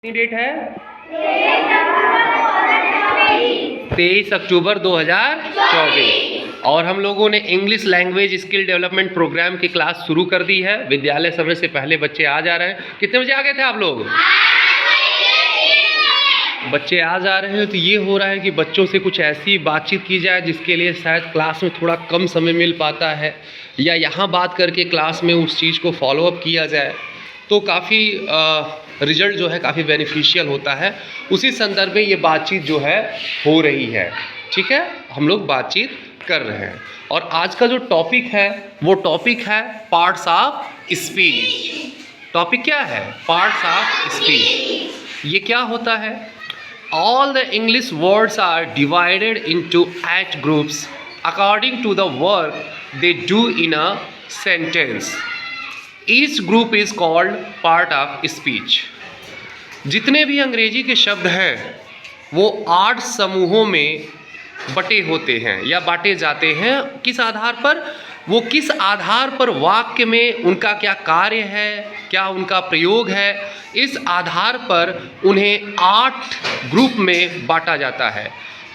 कितनी डेट है? 23 अक्टूबर 2024 और हम लोगों ने English language skill development programme की क्लास शुरू कर दी है। विद्यालय समय से पहले बच्चे आ जा रहे हैं। कितने बजे आ गए थे आप लोग? बच्चे आ जा रहे हैं। तो ये हो रहा है कि बच्चों से कुछ ऐसी बातचीत की जाए जिसके लिए शायद क्लास में थोड़ा कम समय मिल पाता है, या यहाँ बात करके क्लास में उस चीज़ को फॉलोअप किया जाए तो काफ़ी रिजल्ट जो है काफ़ी बेनिफिशियल होता है। उसी संदर्भ में ये बातचीत जो है हो रही है। ठीक है, हम लोग बातचीत कर रहे हैं और आज का जो टॉपिक है वो टॉपिक है पार्ट्स ऑफ स्पीच। टॉपिक क्या है? Parts of speech. ये क्या होता है? All the English words are divided into 8 groups according to the work they do in a sentence. Each group is called part of speech. जितने भी अंग्रेजी के शब्द हैं वो 8 समूहों में बटे होते हैं या बांटे जाते हैं। किस आधार पर? वो किस आधार पर वाक्य में उनका क्या कार्य है, क्या उनका प्रयोग है, इस आधार पर उन्हें 8 ग्रुप में बांटा जाता है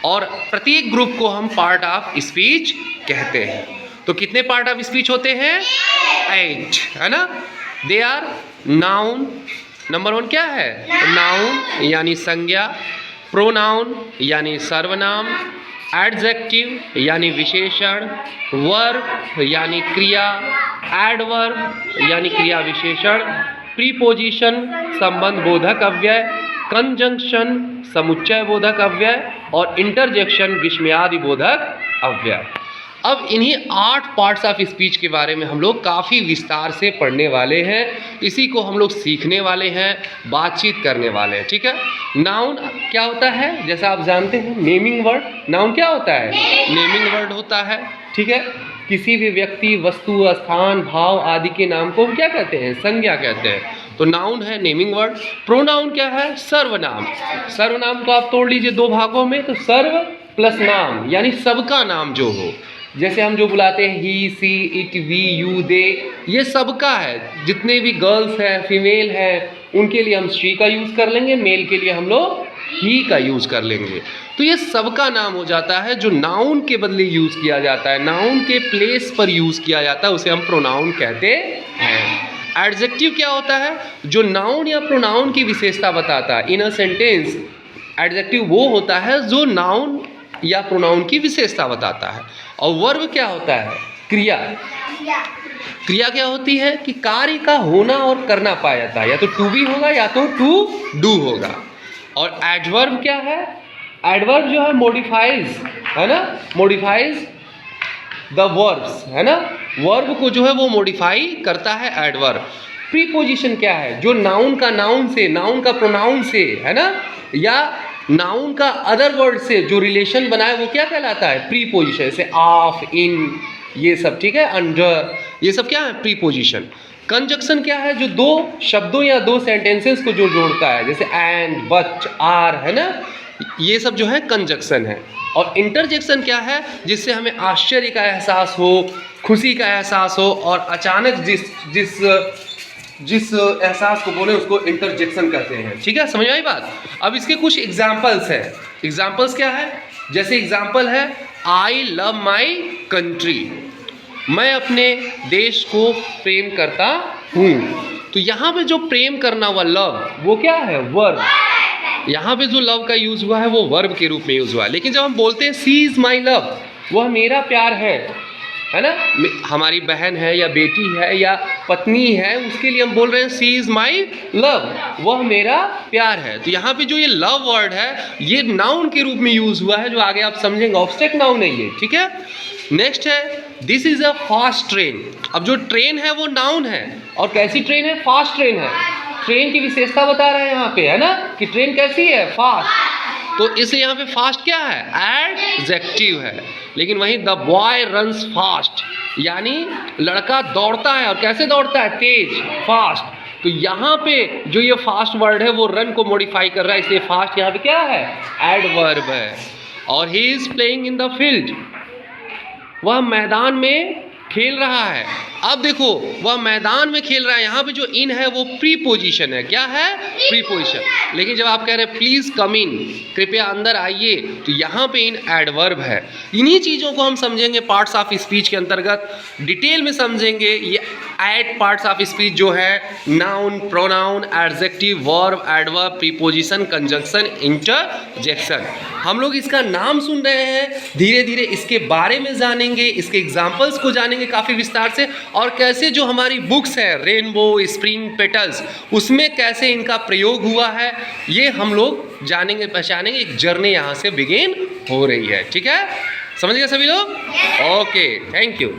और प्रत्येक ग्रुप को हम पार्ट ऑफ स्पीच कहते हैं। तो कितने पार्ट ऑफ स्पीच होते हैं? 8, है ना? They are noun. नंबर 1 क्या है? नाउन यानी संज्ञा, प्रोनाउन यानी सर्वनाम, एडजेक्टिव यानी विशेषण, वर्ब यानी क्रिया, एडवर्ब यानी क्रिया विशेषण, प्रीपोजिशन संबंध बोधक अव्यय, कंजंक्शन समुच्चय बोधक अव्यय और इंटरजेक्शन विस्मयादि बोधक अव्यय। अब इन्हीं 8 पार्ट्स ऑफ स्पीच के बारे में हम लोग काफ़ी विस्तार से पढ़ने वाले हैं। इसी को हम लोग सीखने वाले हैं, बातचीत करने वाले हैं। ठीक है, नाउन क्या होता है? जैसा आप जानते हैं, नेमिंग वर्ड। नाउन क्या होता है? नेमिंग वर्ड होता है। ठीक है, किसी भी व्यक्ति, वस्तु, स्थान, भाव आदि के नाम को हम क्या कहते हैं? संज्ञा कहते हैं। तो नाउन है नेमिंग वर्ड। प्रोनाउन क्या है? सर्वनाम। सर्वनाम को आप तोड़ लीजिए 2 भागों में, तो सर्व प्लस नाम यानी सबका नाम जो हो। जैसे हम जो बुलाते हैं ही, सी, इट, वी, यू, दे, ये सबका है। जितने भी गर्ल्स हैं, फीमेल हैं, उनके लिए हम शी का यूज़ कर लेंगे, मेल के लिए हम लोग ही का यूज़ कर लेंगे। तो ये सबका नाम हो जाता है जो नाउन के बदले यूज़ किया जाता है, नाउन के प्लेस पर यूज़ किया जाता है, उसे हम प्रोनाउन कहते हैं। एडजेक्टिव क्या होता है? जो नाउन या प्रोनाउन की विशेषता बताता है। इन अ सेंटेंस एडजेक्टिव वो होता है जो नाउन या प्रोनाउन की विशेषता बताता है। और वर्ब क्या होता है? क्रिया। क्रिया क्या होती है? कि कार्य का होना और करना पाया जाता है, या तो टू बी होगा या तो टू डू होगा। और एडवर्ब क्या है? एडवर्ब जो है मॉडिफाइज, है ना, मॉडिफाइज द वर्ब्स, है ना, वर्ब को जो है वो मॉडिफाई करता है एडवर्ब। प्रीपोजिशन क्या है? जो नाउन का नाउन से, नाउन का प्रोनाउन से, है ना, या नाउन का अदर वर्ड से जो रिलेशन बनाए वो क्या कहलाता है? प्रीपोजिशन। जैसे ऑफ, इन, ये सब। ठीक है, अंडर, ये सब क्या है? प्रीपोजिशन। कंजक्शन क्या है? जो 2 शब्दों या 2 सेंटेंसेस को जो जोड़ता है, जैसे एंड, बट, आर, है ना, ये सब जो है कंजक्शन है। और इंटरजेक्शन क्या है? जिससे हमें आश्चर्य का एहसास हो, खुशी का एहसास हो और अचानक जिस एहसास को बोले उसको इंटरजेक्शन कहते हैं। ठीक है, समझ आई बात? अब इसके कुछ एग्जाम्पल्स हैं। एग्जाम्पल्स क्या है? जैसे एग्जाम्पल है आई लव माई कंट्री, मैं अपने देश को प्रेम करता हूँ। तो यहाँ पे जो प्रेम करना हुआ लव, वो क्या है? वर्ब। यहाँ पे जो लव का यूज हुआ है वो वर्ब के रूप में यूज हुआ है। लेकिन जब हम बोलते हैं सी इज माई लव, वह मेरा प्यार है ना, हमारी बहन है या बेटी है या पत्नी है, उसके लिए हम बोल रहे हैं सी इज माई लव, वह मेरा प्यार है। तो यहाँ पे जो ये लव वर्ड है ये नाउन के रूप में यूज हुआ है, जो आगे आप समझेंगे। ऑब्स्ट्रैक्ट नाउन है ये। ठीक है, नेक्स्ट है this is a fast train. अब जो ट्रेन है वो नाउन है, और कैसी ट्रेन है? फास्ट ट्रेन है। ट्रेन की विशेषता बता रहे हैं यहाँ पे, है ना, कि ट्रेन कैसी है? फास्ट। तो इसे यहाँ पे फास्ट क्या है? एडजेक्टिव है। लेकिन वहीं द बॉय रन्स फास्ट, यानी लड़का दौड़ता है, और कैसे दौड़ता है? तेज, फास्ट। तो यहाँ पे जो ये फास्ट वर्ड है वो रन को मॉडिफाई कर रहा है, इसलिए फास्ट यहाँ पे क्या है? एडवर्ब है। और he is playing in the field, वह मैदान में खेल रहा है। अब देखो वह मैदान में खेल रहा है, यहाँ पे जो इन है वो प्रीपोजिशन है। क्या है? प्रीपोजिशन। लेकिन जब आप कह रहे हैं प्लीज कम इन, कृपया अंदर आइए, तो यहाँ पे इन एडवर्ब है। इन्हीं चीज़ों को हम समझेंगे पार्ट्स ऑफ स्पीच के अंतर्गत, डिटेल में समझेंगे। ये 8 पार्ट्स ऑफ स्पीच जो है noun, pronoun, adjective, verb, adverb, preposition, conjunction, interjection. हम लोग इसका नाम सुन रहे हैं, धीरे धीरे इसके बारे में जानेंगे, इसके एग्जाम्पल्स को जानेंगे काफ़ी विस्तार से, और कैसे जो हमारी बुक्स है रेनबो, स्प्रिंग पेटल्स, उसमें कैसे इनका प्रयोग हुआ है, ये हम लोग जानेंगे, पहचानेंगे। एक जर्नी यहाँ से बिगिन हो रही है। ठीक है, समझ गए सभी लोग? Okay, thank you.